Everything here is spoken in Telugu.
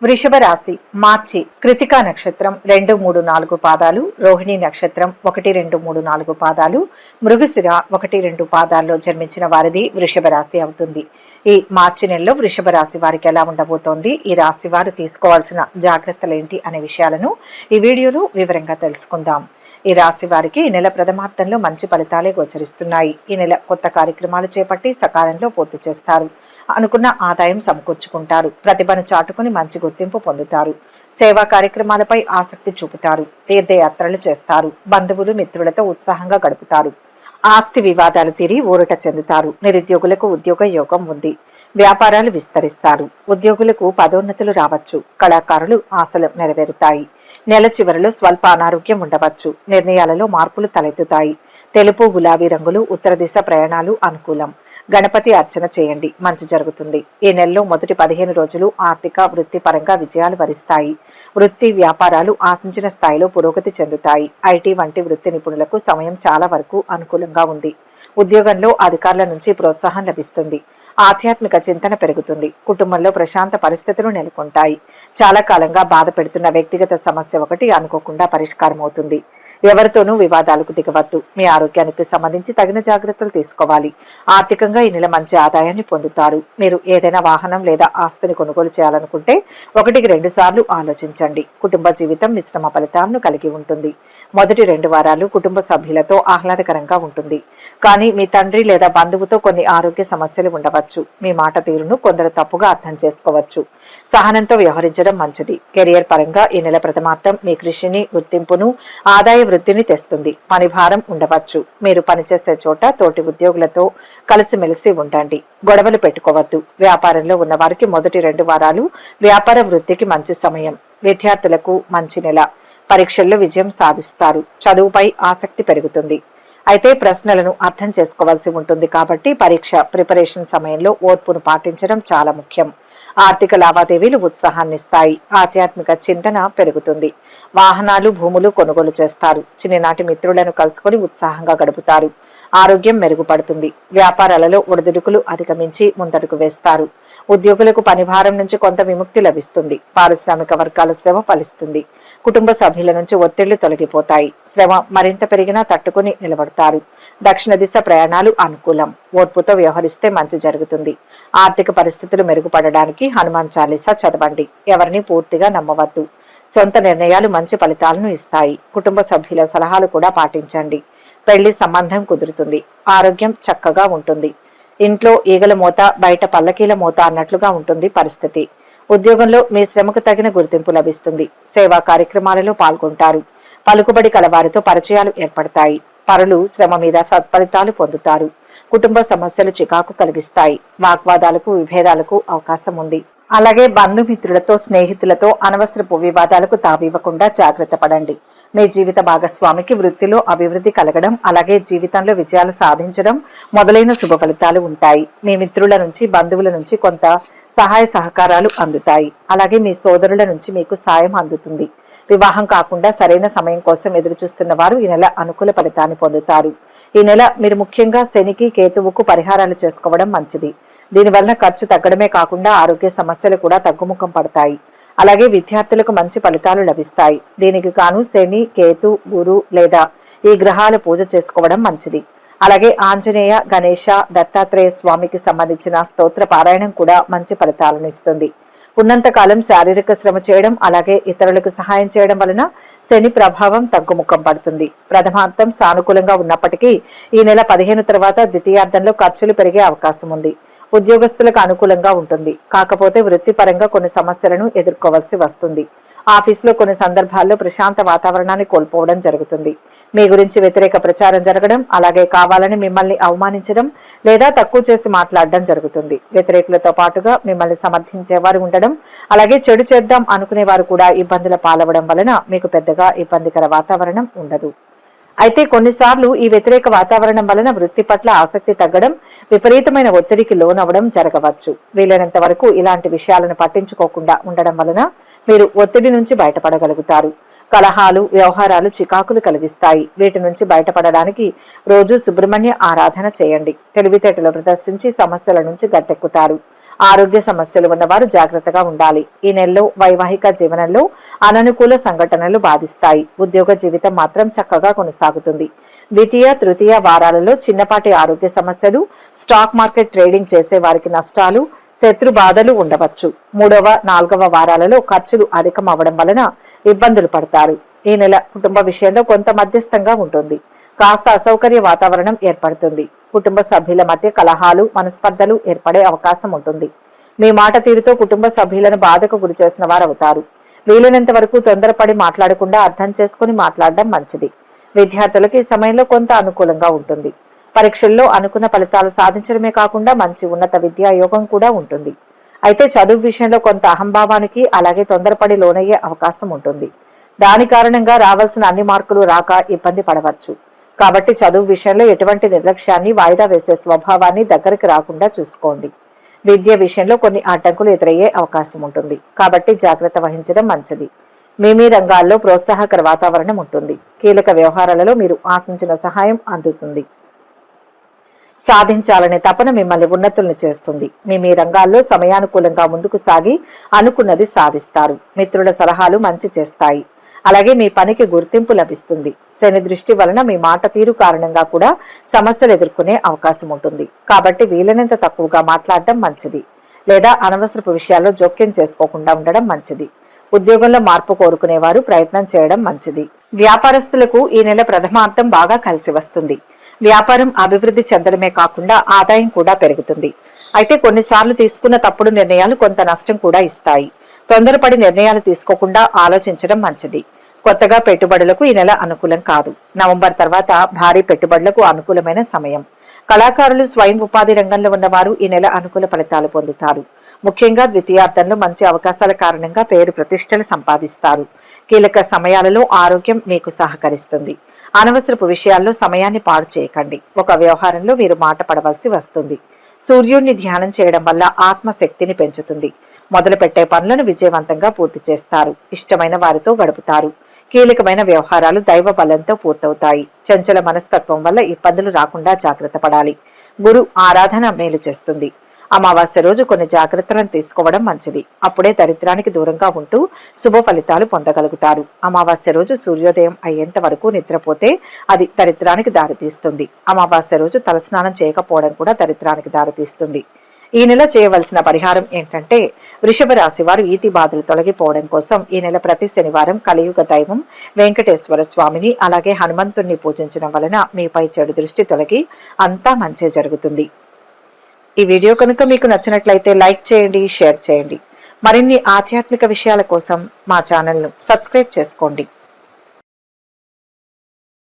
వృషభ రాశి మార్చి కృతికా నక్షత్రం 2, 3, 4 పాదాలు, రోహిణి నక్షత్రం 1, 2, 3, 4 పాదాలు, మృగశిర 1, 2 పాదాల్లో జన్మించిన వారిది వృషభ రాశి అవుతుంది. ఈ మార్చి నెలలో వృషభ రాశి వారికి ఎలా ఉండబోతోంది, ఈ రాశి వారు తీసుకోవాల్సిన జాగ్రత్తలు ఏంటి అనే విషయాలను ఈ వీడియోలో వివరంగా తెలుసుకుందాం. ఈ రాశి వారికి ఈ నెల ప్రథమార్థంలో మంచి ఫలితాలే గోచరిస్తున్నాయి. ఈ నెల కొత్త కార్యక్రమాలు చేపట్టి సకాలంలో పూర్తి చేస్తారు. అనుకున్న ఆదాయం సమకూర్చుకుంటారు. ప్రతిభను చాటుకుని మంచి గుర్తింపు పొందుతారు. సేవా కార్యక్రమాలపై ఆసక్తి చూపుతారు. తీర్థయాత్రలు చేస్తారు. బంధువులు మిత్రులతో ఉత్సాహంగా గడుపుతారు. ఆస్తి వివాదాలు తీరి ఊరట చెందుతారు. నిరుద్యోగులకు ఉద్యోగ యోగం ఉంది. వ్యాపారాలు విస్తరిస్తారు. ఉద్యోగులకు పదోన్నతులు రావచ్చు. కళాకారులు ఆశలు నెరవేరుతాయి. నెల చివరిలో స్వల్ప అనారోగ్యం ఉండవచ్చు. నిర్ణయాలలో మార్పులు తలెత్తుతాయి. తెలుపు గులాబీ రంగులు ఉత్తర దిశ ప్రయాణాలు అనుకూలం. గణపతి అర్చన చేయండి, మంచి జరుగుతుంది. ఈ నెలలో మొదటి 15 రోజులు ఆర్థిక వృత్తిపరంగా విజయాలు వరిస్తాయి. వృత్తి వ్యాపారాలు ఆశించిన స్థాయిలో పురోగతి చెందుతాయి. ఐటీ వంటి వృత్తి నిపుణులకు సమయం చాలా వరకు అనుకూలంగా ఉంది. ఉద్యోగంలో అధికారుల నుంచి ప్రోత్సాహం లభిస్తుంది. ఆధ్యాత్మిక చింతన పెరుగుతుంది. కుటుంబంలో ప్రశాంత పరిస్థితులు నెలకొంటాయి. చాలా కాలంగా బాధ పెడుతున్న వ్యక్తిగత సమస్య ఒకటి అనుకోకుండా పరిష్కారం అవుతుంది. ఎవరితోనూ వివాదాలకు దిగవద్దు. మీ ఆరోగ్యానికి సంబంధించి తగిన జాగ్రత్తలు తీసుకోవాలి. ఆర్థికంగా ఈ నెల మంచి ఆదాయాన్ని పొందుతారు. మీరు ఏదైనా వాహనం లేదా ఆస్తిని కొనుగోలు చేయాలనుకుంటే 1-2 సార్లు ఆలోచించండి. కుటుంబ జీవితం మిశ్రమ ఫలితాలను కలిగి ఉంటుంది. మొదటి 2 వారాలు కుటుంబ సభ్యులతో ఆహ్లాదకరంగా ఉంటుంది. కానీ మీ తండ్రి లేదా బంధువుతో కొన్ని ఆరోగ్య సమస్యలు ఉండవచ్చు. మీ మాట తీరును కొందరు తప్పుగా అర్థం చేసుకోవచ్చు. సహనంతో వ్యవహరించడం మంచిది. కెరియర్ పరంగా ఈ నెల ప్రథమార్థం మీ కృషిని, గుర్తింపును, ఆదాయ వృద్ధిని తెస్తుంది. పని భారం ఉండవచ్చు. మీరు పనిచేసే చోట తోటి ఉద్యోగులతో కలిసిమెలిసి ఉండండి. గొడవలు పెట్టుకోవద్దు. వ్యాపారంలో ఉన్న వారికి మొదటి 2 వారాలు వ్యాపార వృద్ధికి మంచి సమయం. విద్యార్థులకు మంచి నెల. పరీక్షల్లో విజయం సాధిస్తారు. చదువుపై ఆసక్తి పెరుగుతుంది. అయితే ప్రశ్నలను అర్థం చేసుకోవాల్సి ఉంటుంది కాబట్టి పరీక్ష ప్రిపరేషన్ సమయంలో ఓర్పును పాటించడం చాలా ముఖ్యం. ఆర్థిక లావాదేవీలు ఉత్సాహాన్నిస్తాయి. ఆధ్యాత్మిక చింతన పెరుగుతుంది. వాహనాలు, భూములు కొనుగోలు చేస్తారు. చిన్ననాటి మిత్రులను కలుసుకొని ఉత్సాహంగా గడుపుతారు. ఆరోగ్యం మెరుగుపడుతుంది. వ్యాపారాలలో ఒడిదుడుకులు అధిగమించి ముందడుగు వేస్తారు. ఉద్యోగులకు పనిభారం నుంచి కొంత విముక్తి లభిస్తుంది. పారిశ్రామిక వర్గాల శ్రమ ఫలిస్తుంది. కుటుంబ సభ్యుల నుంచి ఒత్తిళ్లు తొలగిపోతాయి. శ్రమ మరింత పెరిగినా తట్టుకుని నిలబడతారు. దక్షిణ దిశ ప్రయాణాలు అనుకూలం. ఓర్పుతో వ్యవహరిస్తే మంచి జరుగుతుంది. ఆర్థిక పరిస్థితులు మెరుగుపడడానికి హనుమాన్ చాలీసా చదవండి. ఎవరిని పూర్తిగా నమ్మవద్దు. సొంత నిర్ణయాలు మంచి ఫలితాలను ఇస్తాయి. కుటుంబ సభ్యుల సలహాలు కూడా పాటించండి. పెళ్లి సంబంధం కుదురుతుంది. ఆరోగ్యం చక్కగా ఉంటుంది. ఇంట్లో ఈగల మోత, బయట పల్లకీల మోత అన్నట్లుగా ఉంటుంది పరిస్థితి. ఉద్యోగంలో మీ శ్రమకు తగిన గుర్తింపు లభిస్తుంది. సేవా కార్యక్రమాలలో పాల్గొంటారు. పలుకుబడి కలవారితో పరిచయాలు ఏర్పడతాయి. పరులు శ్రమ మీద సత్ఫలితాలు పొందుతారు. కుటుంబ సమస్యలు చికాకు కలిగిస్తాయి. వాగ్వాదాలకు, విభేదాలకు అవకాశం ఉంది. అలాగే బంధుమిత్రులతో, స్నేహితులతో అనవసరపు వివాదాలకు తావివ్వకుండా జాగ్రత్త పడండి. మీ జీవిత భాగస్వామికి వృత్తిలో అభివృద్ధి కలగడం, అలాగే జీవితంలో విజయాలు సాధించడం మొదలైన శుభ ఫలితాలు ఉంటాయి. మీ మిత్రుల నుంచి, బంధువుల నుంచి కొంత సహాయ సహకారాలు అందుతాయి. అలాగే మీ సోదరుల నుంచి మీకు సాయం అందుతుంది. వివాహం కాకుండా సరైన సమయం కోసం ఎదురు చూస్తున్న వారు ఈ నెల అనుకూల ఫలితాన్ని పొందుతారు. ఈ నెల మీరు ముఖ్యంగా శనికి, కేతువుకు పరిహారాలు చేసుకోవడం మంచిది. దీనివల్ల ఖర్చు తగ్గడమే కాకుండా ఆరోగ్య సమస్యలు కూడా తగ్గుముఖం పడతాయి. అలాగే విద్యార్థులకు మంచి ఫలితాలు లభిస్తాయి. దీనికి గాను శని, కేతు, గురు లేదా ఈ గ్రహాల పూజ చేసుకోవడం మంచిది. అలాగే ఆంజనేయ, గణేశ, దత్తాత్రేయ స్వామికి సంబంధించిన స్తోత్ర పారాయణం కూడా మంచి ఫలితాలను ఇస్తుంది. ఉన్నంతకాలం శారీరక శ్రమ చేయడం, అలాగే ఇతరులకు సహాయం చేయడం వలన శని ప్రభావం తగ్గుముఖం పడుతుంది. ప్రథమార్థం సానుకూలంగా ఉన్నప్పటికీ ఈ నెల 15 తర్వాత ద్వితీయార్థంలో ఖర్చులు పెరిగే అవకాశం ఉంది. ఉద్యోగస్తులకు అనుకూలంగా ఉంటుంది. కాకపోతే వృత్తిపరంగా కొన్ని సమస్యలను ఎదుర్కోవాల్సి వస్తుంది. ఆఫీసులో కొన్ని సందర్భాల్లో ప్రశాంత వాతావరణాన్ని కోల్పోవడం జరుగుతుంది. మీ గురించి వ్యతిరేక ప్రచారం జరగడం, అలాగే కావాలని మిమ్మల్ని అవమానించడం లేదా తక్కువ చేసి మాట్లాడడం జరుగుతుంది. వ్యతిరేకులతో పాటుగా మిమ్మల్ని సమర్థించేవారు ఉండడం, అలాగే చెడు చేద్దాం అనుకునేవారు కూడా ఇబ్బందుల పాలవడం వలన మీకు పెద్దగా ఇబ్బందికర వాతావరణం ఉండదు. అయితే కొన్నిసార్లు ఈ వ్యతిరేక వాతావరణం వలన వృత్తి పట్ల ఆసక్తి తగ్గడం, విపరీతమైన ఒత్తిడికి లోనవ్వడం జరగవచ్చు. వీలైనంత వరకు ఇలాంటి విషయాలను పట్టించుకోకుండా ఉండడం వలన మీరు ఒత్తిడి నుంచి బయటపడగలుగుతారు. కలహాలు, వ్యవహారాలు చికాకులు కలిగిస్తాయి. వీటి నుంచి బయటపడడానికి రోజు సుబ్రహ్మణ్య ఆరాధన చేయండి. తెలివితేటలు ప్రదర్శించి సమస్యల నుంచి గట్టెక్కుతారు. ఆరోగ్య సమస్యలు ఉన్నవారు జాగ్రత్తగా ఉండాలి. ఈ నెలలో వైవాహిక జీవనంలో అననుకూల సంఘటనలు బాధిస్తాయి. ఉద్యోగ జీవితం మాత్రం చక్కగా కొనసాగుతుంది. ద్వితీయ తృతీయ వారాలలో చిన్నపాటి ఆరోగ్య సమస్యలు, స్టాక్ మార్కెట్ ట్రేడింగ్ చేసే వారికి నష్టాలు, శత్రు బాధలు ఉండవచ్చు. మూడవ నాలుగవ వారాలలో ఖర్చులు అధికం అవ్వడం వలన ఇబ్బందులు పడతారు. ఈ నెల కుటుంబ విషయంలో కొంత మధ్యస్థంగా ఉంటుంది. కాస్త అసౌకర్య వాతావరణం ఏర్పడుతుంది. కుటుంబ సభ్యుల మధ్య కలహాలు, మనస్పర్ధలు ఏర్పడే అవకాశం ఉంటుంది. మీ మాట తీరుతో కుటుంబ సభ్యులను బాధకు గురి చేసిన వారు అవుతారు. వీలైనంత వరకు తొందరపడి మాట్లాడకుండా అర్థం చేసుకుని మాట్లాడడం మంచిది. విద్యార్థులకు ఈ సమయంలో కొంత అనుకూలంగా ఉంటుంది. పరీక్షల్లో అనుకున్న ఫలితాలు సాధించడమే కాకుండా మంచి ఉన్నత విద్యా యోగం కూడా ఉంటుంది. అయితే చదువు విషయంలో కొంత అహంభావానికి, అలాగే తొందరపడి లోనయ్యే అవకాశం ఉంటుంది. దాని కారణంగా రావాల్సిన అన్ని మార్కులు రాక ఇబ్బంది పడవచ్చు. కాబట్టి చదువు విషయంలో ఎటువంటి నిర్లక్ష్యాన్ని, వాయిదా వేసే స్వభావాన్ని దగ్గరికి రాకుండా చూసుకోండి. విద్య విషయంలో కొన్ని అడ్డంకులు ఎదురయ్యే అవకాశం ఉంటుంది. కాబట్టి జాగ్రత్త వహించడం మంచిది. మీ రంగాల్లో ప్రోత్సాహకర వాతావరణం ఉంటుంది. కీలక వ్యవహారాలలో మీరు ఆశించిన సహాయం అందుతుంది. సాధించాలనే తపన మిమ్మల్ని ఉన్నతుల్ని చేస్తుంది. మీ రంగాల్లో సమయానుకూలంగా ముందుకు సాగి అనుకున్నది సాధిస్తారు. మిత్రుల సలహాలు మంచి చేస్తాయి. అలాగే మీ పనికి గుర్తింపు లభిస్తుంది. శని దృష్టి వలన మీ మాట తీరు కారణంగా కూడా సమస్యలు ఎదుర్కొనే అవకాశం ఉంటుంది. కాబట్టి వీలైనంత తక్కువగా మాట్లాడడం మంచిది. లేదా అనవసరపు విషయాల్లో జోక్యం చేసుకోకుండా ఉండడం మంచిది. ఉద్యోగంలో మార్పు కోరుకునేవారు ప్రయత్నం చేయడం మంచిది. వ్యాపారస్తులకు ఈ నెల ప్రథమార్థం బాగా కలిసి వస్తుంది. వ్యాపారం అభివృద్ధి చెందడమే కాకుండా ఆదాయం కూడా పెరుగుతుంది. అయితే కొన్నిసార్లు తీసుకున్న తప్పుడు నిర్ణయాలు కొంత నష్టం కూడా ఇస్తాయి. తొందరపడి నిర్ణయాలు తీసుకోకుండా ఆలోచించడం మంచిది. కొత్తగా పెట్టుబడులకు ఈ నెల అనుకూలం కాదు. నవంబర్ తర్వాత భారీ పెట్టుబడులకు అనుకూలమైన సమయం. కళాకారులు, స్వయం ఉపాధి రంగంలో ఉన్నవారు ఈ నెల అనుకూల ఫలితాలు పొందుతారు. ముఖ్యంగా ద్వితీయార్థంలో మంచి అవకాశాల కారణంగా పేరు ప్రతిష్టలు సంపాదిస్తారు. కీలక సమయాలలో ఆరోగ్యం మీకు సహకరిస్తుంది. అనవసరపు విషయాల్లో సమయాన్ని పాడు చేయకండి. ఒక వ్యవహారంలో మీరు మాట పడవలసి వస్తుంది. సూర్యుడిని ధ్యానం చేయడం వల్ల ఆత్మశక్తిని పెంచుతుంది. మొదలు పెట్టే పనులను విజయవంతంగా పూర్తి చేస్తారు. ఇష్టమైన వారితో గడుపుతారు. కీలకమైన వ్యవహారాలు దైవ బలంతో పూర్తవుతాయి. చంచల మనస్తత్వం వల్ల ఇబ్బందులు రాకుండా జాగ్రత్త పడాలి. గురు ఆరాధన మేలు చేస్తుంది. అమావాస్య రోజు కొన్ని జాగ్రత్తలను తీసుకోవడం మంచిది. అప్పుడే దరిద్రానికి దూరంగా ఉంటూ శుభ ఫలితాలు పొందగలుగుతారు. అమావాస్య రోజు సూర్యోదయం అయ్యేంత వరకు నిద్రపోతే అది దరిద్రానికి దారితీస్తుంది. అమావాస్య రోజు తలస్నానం చేయకపోవడం కూడా దరిద్రానికి దారితీస్తుంది. ఈ నెల చేయవలసిన పరిహారం ఏంటంటే, వృషభ రాశి వారు ఈతి బాధలు తొలగిపోవడం కోసం ఈ నెల ప్రతి శనివారం కలియుగ దైవం వెంకటేశ్వర స్వామిని, అలాగే హనుమంతుణ్ణి పూజించడం వలన మీపై చెడు దృష్టి తొలగి అంతా మంచి జరుగుతుంది. ఈ వీడియో కనుక మీకు నచ్చినట్లయితే లైక్ చేయండి, షేర్ చేయండి. మరిన్ని ఆధ్యాత్మిక విషయాల కోసం మా ఛానల్ను సబ్స్క్రైబ్ చేసుకోండి.